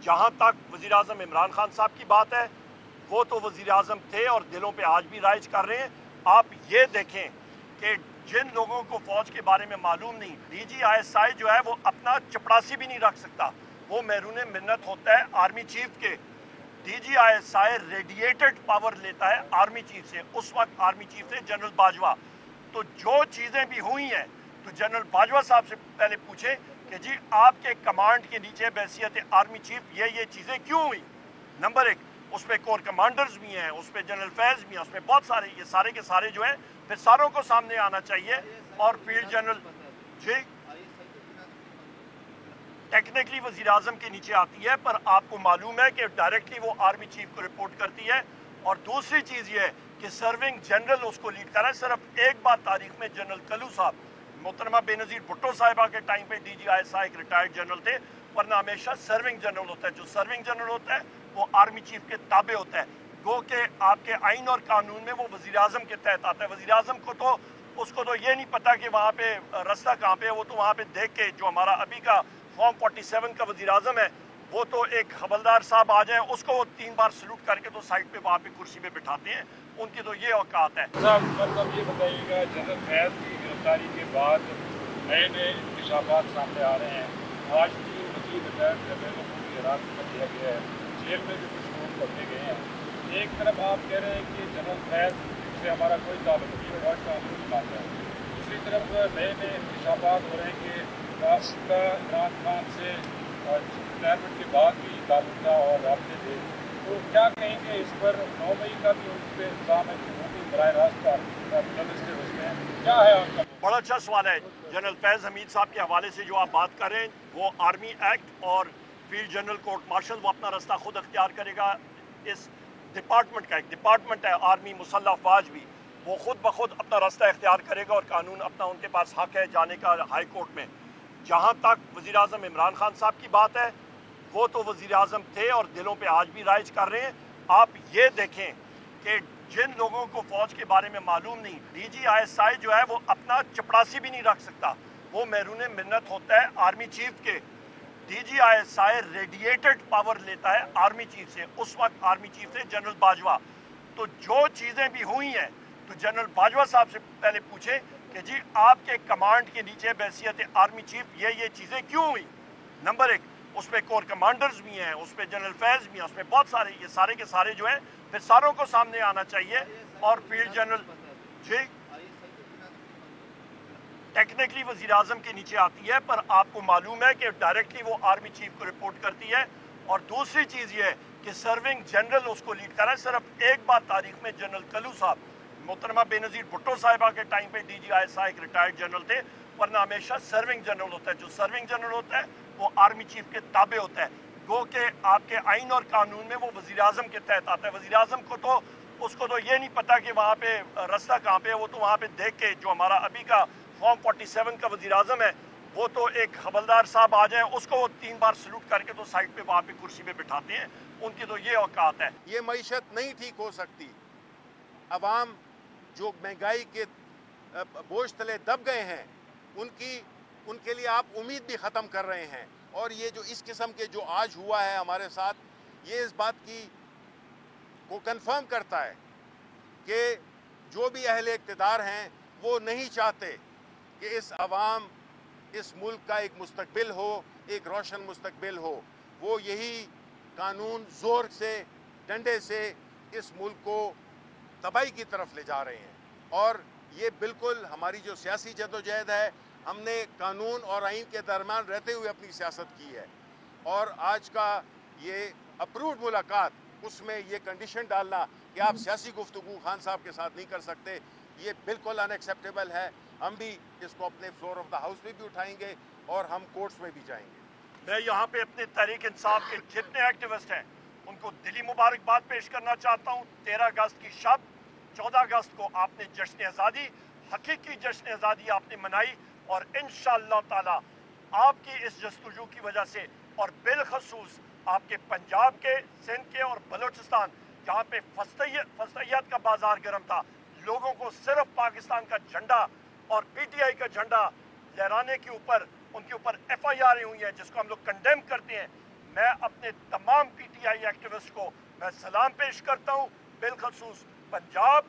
जहाँ तक वज़ीर आज़म इमरान खान साहब की बात है, वो तो वज़ीर आज़म थे और दिलों पे आज भी राइज कर रहे हैं। आप ये देखें कि जिन लोगों को फौज के बारे में मालूम नहीं, DGISI जो है वो अपना चपड़ासी भी नहीं रख सकता, वो महरून मिन्नत होता है आर्मी चीफ के। DGISI रेडिएटेड पावर लेता है आर्मी चीफ से, उस वक्त आर्मी चीफ थे जनरल बाजवा। तो जो चीज़ें भी हुई हैं तो जनरल बाजवा साहब से पहले पूछें कि जी आपके कमांड के नीचे बहैसियत आर्मी चीफ ये चीज़ें क्यों हुई। नंबर एक, उस पर कोर कमांडर्स भी हैं, उस पर जनरल फैज़ भी हैं, उस पर बहुत सारे, ये सारे के सारे जो है फिर सारों को सामने आना चाहिए। और फील्ड जनरल जी टेक्निकली वज़ीर आज़म के नीचे आती है, पर आपको मालूम है कि डायरेक्टली वो आर्मी चीफ को रिपोर्ट करती है। और दूसरी चीज़ ये है कि सर्विंग जनरल उसको लीड कर रहा है। सिर्फ एक बार तारीख में जनरल कलू साहब, मोहतरमा बेनज़ीर भुट्टो साहिबा के टाइम पे DGISI एक रिटायर्ड जनरल थे, वरना हमेशा सर्विंग जनरल होता है। जो सर्विंग जनरल होता है वो आर्मी चीफ के ताबे होता है, गो के आपके आइन और कानून में वो वज़ीर आज़म के तहत आता है। वज़ीर आज़म को तो उसको तो ये नहीं पता कि वहाँ पे रास्ता कहाँ पे है, वो तो वहाँ पे देख के, जो हमारा अभी का फॉर्म 47 का वज़ीर आज़म है, वो तो एक हवलदार साहब आ जाए उसको वो 3 बार सल्यूट करके तो साइड पे वहाँ पे कुर्सी पे बिठाते हैं, उनकी तो ये औकात है। मतलब ये बताइएगा, जनरल फैज़ की गिरफ्तारी के बाद नए नए इंकशाफात सामने आ रहे हैं। आज भी वकील रिटायर्ड जनरल को हिरासत में लिया गया है, जेल में भी कुछ लोग पकड़े गए हैं। एक तरफ आप कह रहे हैं कि जनरल फैज़ से हमारा कोई ताल्लुक नहीं है, बहुत कानूनी मामला है। दूसरी तरफ नए नए इंकशाफात हो रहे हैं कि उसका इमरान खान से रिटायरमेंट के बाद भी ताल्लुक था और राब्ते थे। तो क्या कहेंगे इस पर? 9 मई का भी उस पर इल्ज़ाम है कि वो भी बराह रास्त जर्नलिस्ट उसमें हैं, क्या है आपका? बड़ा अच्छा सवाल है। जनरल फैज़ हमीद साहब के हवाले से जो आप बात कर रहे हैं, वो आर्मी एक्ट और फील्ड जनरल कोर्ट मार्शल वो अपना रास्ता खुद अख्तियार करेगा। इस डिपार्टमेंट का एक डिपार्टमेंट है आर्मी मुसल्लह अफवाज भी, वो खुद ब खुद अपना रास्ता इख्तियार करेगा और कानून अपना, उनके पास हक है जाने का हाई कोर्ट में। जहाँ तक वज़ीर आज़म इमरान खान साहब की बात है, वो तो वज़ीर आज़म थे और दिलों पे आज भी राइज कर रहे हैं। आप ये देखें कि जिन लोगों को फौज के बारे में मालूम नहीं, DGISI जो है वो अपना चपड़ासी भी नहीं रख सकता, वो महरून मिन्नत होता है आर्मी चीफ के। DGISI रेडिएटेड पावर लेता है आर्मी चीफ से, उस वक्त आर्मी चीफ थे जनरल बाजवा। तो जो चीज़ें भी हुई हैं तो जनरल बाजवा साहब से पहले पूछें कि जी आपके कमांड के नीचे बहैसियत आर्मी चीफ ये चीज़ें क्यों हुई। नंबर एक, उस पर कोर कमांडर्स भी हैं, उस पर जनरल फैज़ भी हैं, उस पर बहुत सारे, ये सारे के सारे जो है फिर सारों को सामने आना चाहिए। और फील्ड जनरल जी टेक्निकली वज़ीर आज़म के नीचे आती है, पर आपको मालूम है कि डायरेक्टली वो आर्मी चीफ को रिपोर्ट करती है। और दूसरी चीज़ ये है कि सर्विंग जनरल उसको लीड कर रहा है। सिर्फ एक बार तारीख में जनरल कलू साहब, मोहतरमा बेनज़ीर भुट्टो साहिबा के टाइम पे DGISI एक रिटायर्ड जनरल थे, वरना हमेशा सर्विंग जनरल होता है। जो सर्विंग जनरल होता है वो आर्मी चीफ के ताबे होता है, गो के आपके आइन और कानून में वो वज़ीर आज़म के तहत आता है। वज़ीर आज़म को तो उसको तो ये नहीं पता कि वहाँ पे रास्ता कहाँ पे है, वो तो वहाँ पे देख के, जो हमारा अभी का फॉर्म 47 का वज़ीर आज़म है, वो तो एक हवलदार साहब आ जाए उसको वो 3 बार सल्यूट करके तो साइड पे वहाँ पे कुर्सी पे बिठाते हैं, उनकी तो ये औकात है। ये मईशत नहीं ठीक हो सकती। अवाम जो महंगाई के बोझ तले दब गए हैं, उनके लिए आप उम्मीद भी ख़त्म कर रहे हैं। और ये जो इस किस्म के जो आज हुआ है हमारे साथ, ये इस बात को कंफर्म करता है कि जो भी अहले इक़्तिदार हैं वो नहीं चाहते कि इस मुल्क का एक मुस्तकबिल हो, एक रोशन मुस्तकबिल हो। वो यही कानून ज़ोर से, डंडे से इस मुल्क को तबाही की तरफ ले जा रहे हैं। और ये बिल्कुल हमारी जो सियासी जदोजहद है, हमने कानून और आइन के दरमियान रहते हुए अपनी सियासत की है। और आज का ये अप्रूव्ड मुलाकात, उसमें ये कंडीशन डालना कि आप सियासी गुफ्तगू खान साहब के साथ नहीं कर सकते, ये बिल्कुल अनएक्सेप्टेबल है। हम भी इसको अपने फ्लोर ऑफ द हाउस में भी उठाएंगे और हम कोर्ट्स में भी जाएंगे। मैं यहाँ पे अपने तहरीक इंसाफ के जितने एक्टिविस्ट हैं उनको दिली मुबारकबाद पेश करना चाहता हूँ। 13 अगस्त की शब, 14 अगस्त को आपने जश्न आज़ादी, हकीकी जश्न आज़ादी आपने मनाई, और इंशाअल्लाह ताला आपकी इस जस्तुजू की वजह से, और बिलखसूस आपके पंजाब के, सिंध के और बलूचिस्तान, जहाँ पे फस्तैयत का बाजार गर्म था, लोगों को सिर्फ पाकिस्तान का झंडा और PTI का झंडा लहराने के ऊपर, उनके ऊपर FIR हुई है, जिसको हम लोग कंडेम करते हैं। میں اپنے تمام پی ٹی آئی ایکٹیوسٹ کو میں سلام پیش کرتا ہوں، بالخصوص پنجاب،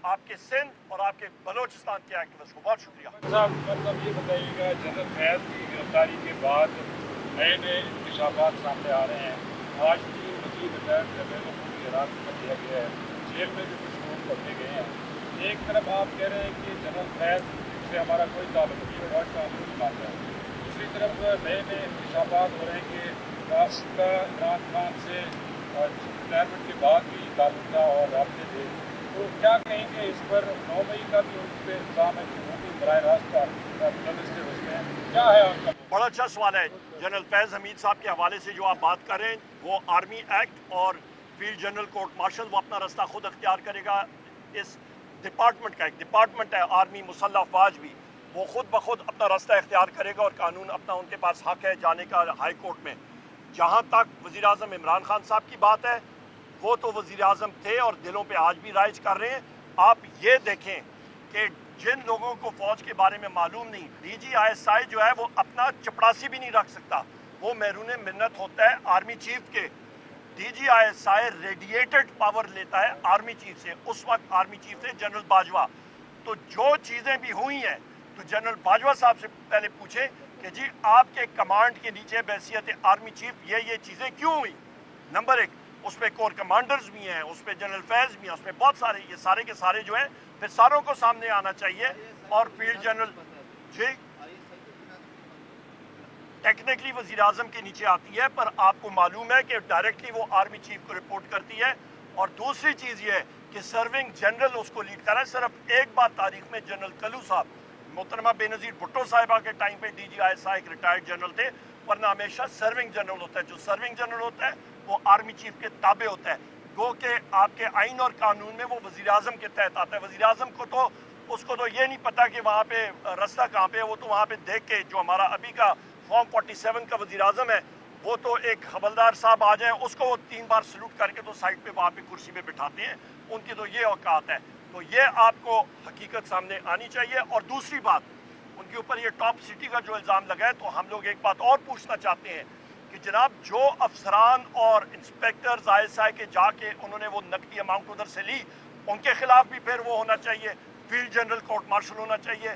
آپ کے سندھ اور آپ کے بلوچستان کے ایکٹیوسٹ کو بہت شکریہ۔ صاحب مطلب یہ بتائیے گا جنرل فیض کی گرفتاری کے بعد نئے انکشافات سامنے آ رہے ہیں۔ آج بھی وزیر ریٹائرڈ جنرل کو پوری حراست میں لیا گیا ہے، جیل میں بھی کچھ لوگ پکڑے گئے ہیں۔ ایک طرف آپ کہہ رہے ہیں کہ جنرل فیض سے ہمارا کوئی تعلق نہیں ہوگا، قانون مانتا ہے، دوسری طرف نئے انکشافات ہو رہے ہیں کہ اس کا عمران خان سے ریٹائرمنٹ کے بعد بھی تعلق تھا اور رابطے تھے، تو کیا کہیں گے اس پر؟ 9 مئی کا بھی اس پہ الزام ہے کہ وہ بھی براہ راست جرنلسٹ کے حوصلے ہیں، کیا ہے آپ کا؟ بڑا اچھا سوال ہے جنرل فیض حمید صاحب کے حوالے سے جو آپ بات کر رہے ہیں، وہ آرمی ایکٹ اور فیلڈ جنرل کورٹ مارشل وہ اپنا راستہ خود اختیار کرے گا۔ اس ڈپارٹمنٹ کا ایک ڈپارٹمنٹ ہے آرمی مسلح افواج بھی، وہ خود بخود اپنا راستہ اختیار کرے گا اور قانون اپنا ان کے پاس حق ہے جانے کا ہائی کورٹ میں۔ جہاں تک وزیر اعظم عمران خان صاحب کی بات ہے، وہ تو وزیر اعظم تھے اور دلوں پہ آج بھی رائج کر رہے ہیں۔ آپ یہ دیکھیں کہ جن لوگوں کو فوج کے بارے میں معلوم نہیں، ڈی جی آئی ایس آئی جو ہے وہ اپنا چپڑاسی بھی نہیں رکھ سکتا، وہ محرون منت ہوتا ہے آرمی چیف کے۔ D G I S I ریڈیٹڈ پاور لیتا ہے آرمی چیف سے، اس وقت آرمی چیف تھے جنرل باجوہ۔ تو جو چیزیں بھی ہوئی ہیں تو جنرل باجوہ صاحب سے پہلے پوچھیں کہ جی آپ کے کمانڈ کے نیچے بحیثیت آرمی چیف یہ چیزیں کیوں ہوئی۔ نمبر ایک، اس پہ کور کمانڈرز بھی ہیں، اس پہ جنرل فیض بھی ہیں، اس پہ بہت سارے، یہ سارے کے سارے جو ہیں پھر ساروں کو سامنے آنا چاہیے۔ اور فیلڈ جنرل جی ٹیکنیکلی وزیر اعظم کے نیچے آتی ہے، پر آپ کو معلوم ہے کہ ڈائریکٹلی وہ آرمی چیف کو رپورٹ کرتی ہے۔ اور دوسری چیز یہ ہے کہ سرونگ جنرل اس کو لیڈ کر رہا ہے۔ صرف ایک بات تاریخ میں جنرل کلو صاحب، محترمہ بے نظیر بھٹو صاحبہ کے ٹائم پہ ڈی جی آئی ایس آئی ایک ریٹائرڈ جنرل تھے، ورنہ ہمیشہ سرونگ جنرل ہوتا ہے۔ جو سرونگ جنرل ہوتا ہے وہ آرمی چیف کے تابع ہوتا ہے، گو کہ آپ کے آئین اور قانون میں وہ وزیر اعظم کے تحت آتا ہے۔ وزیر اعظم کو تو اس کو تو یہ نہیں پتا کہ وہاں پہ رستہ کہاں پہ ہے، وہ تو وہاں پہ دیکھ کے، جو ہمارا ابھی کا فارم 47 کا وزیر اعظم ہے، وہ تو ایک حوالدار صاحب آ جائیں اس کو وہ 3 بار سلوٹ کر کے تو سائٹ پہ وہاں پہ کرسی پہ بٹھاتے ہیں، ان کی تو یہ اوقات ہے۔ تو یہ آپ کو حقیقت سامنے آنی چاہیے۔ اور دوسری بات، ان کے اوپر یہ ٹاپ سٹی کا جو الزام لگا ہے، تو ہم لوگ ایک بات اور پوچھنا چاہتے ہیں کہ جناب جو افسران اور انسپیکٹرز آئی ایس آئی کے جا کے انہوں نے وہ نقدی اماؤنٹ ادھر سے لی، ان کے خلاف بھی پھر وہ ہونا چاہیے، فیلڈ جنرل کورٹ مارشل ہونا چاہیے۔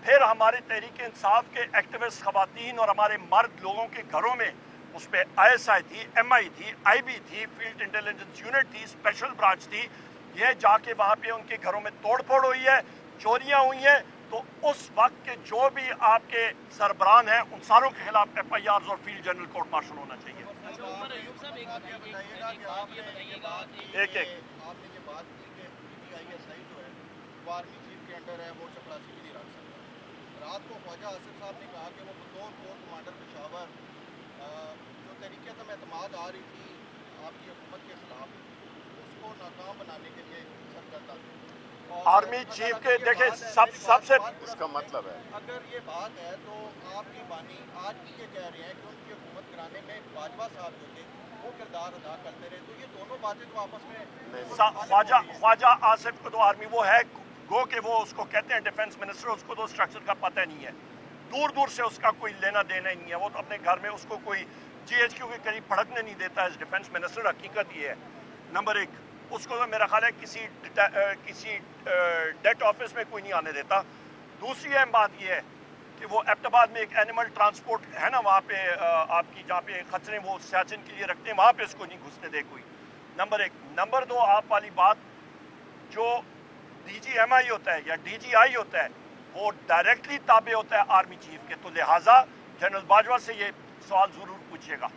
پھر ہمارے تحریک انصاف کے ایکٹیوسٹ خواتین اور ہمارے مرد لوگوں کے گھروں میں اس پہ آئی ایس آئی تھی، ایم آئی تھی، آئی بی تھی، فیلڈ انٹیلیجنس یونٹ تھی، اسپیشل برانچ تھی، یہ جا کے وہاں پہ ان کے گھروں میں توڑ پھوڑ ہوئی ہے، چوریاں ہوئی ہیں۔ تو اس وقت کے جو بھی آپ کے سربراہ ہیں ان ساروں کے خلاف ایف آئی آرز اور فیلڈ جنرل کورٹ مارشل ہونا چاہیے۔ ایک ایک آپ نے یہ بات کی کہ پی ٹی آئی ایس آئی جو ہے وہ آرمی چیف کے انڈر ہے، وہ چپڑاسی بھی نہیں رکھ سکتا۔ رات کو خواجہ آصف صاحب نے کہا کہ وہ بطور کور کمانڈر پشاور جو تحریک عدم اعتماد آ رہی تھی آپ کی حکومت کے خلاف، اس کو ناکام بنانے کے لیے سرگردہ تھے۔ آرمی چیف کے دیکھیں سب سے اس کا مطلب ہے اگر یہ بات ہے تو آپ کی بانی آج بھی یہ کہہ رہے ہیں کہ ان کی حکومت کرانے میں باجوہ صاحب جو تھے وہ کردار ادا کرتے رہے، تو یہ دونوں باتیں تو آپس میں خواجہ آصف کو تو آرمی وہ ہے، گو کہ وہ اس کو کہتے ہیں ڈیفنس منسٹر، اس کو تو اسٹرکچر کا پتہ نہیں ہے، دور دور سے اس کا کوئی لینا دینا ہی نہیں ہے، وہ تو اپنے گھر میں اس کو کوئی جی ایچ کیو کے قریب پھڑکنے نہیں دیتا ہے ڈیفنس منسٹر، حقیقت یہ ہے۔ نمبر ایک، اس کو تو میرا خیال ہے کسی ڈیٹ آفس میں کوئی نہیں آنے دیتا۔ دوسری اہم بات یہ ہے کہ وہ ایبٹ آباد میں ایک اینیمل ٹرانسپورٹ ہے نا، وہاں پہ آپ کی جہاں پہ خچرے وہ سیاچن کے لیے رکھتے ہیں، وہاں پہ اس کو نہیں گھسنے دے کوئی۔ نمبر ایک۔ نمبر دو، آپ والی بات، جو ڈی جی ایم آئی ہوتا ہے یا ڈی جی آئی ہوتا ہے وہ ڈائریکٹلی تابع ہوتا ہے آرمی چیف کے، تو لہٰذا جنرل باجوہ سے یہ سوال ضرور پوچھیے گا۔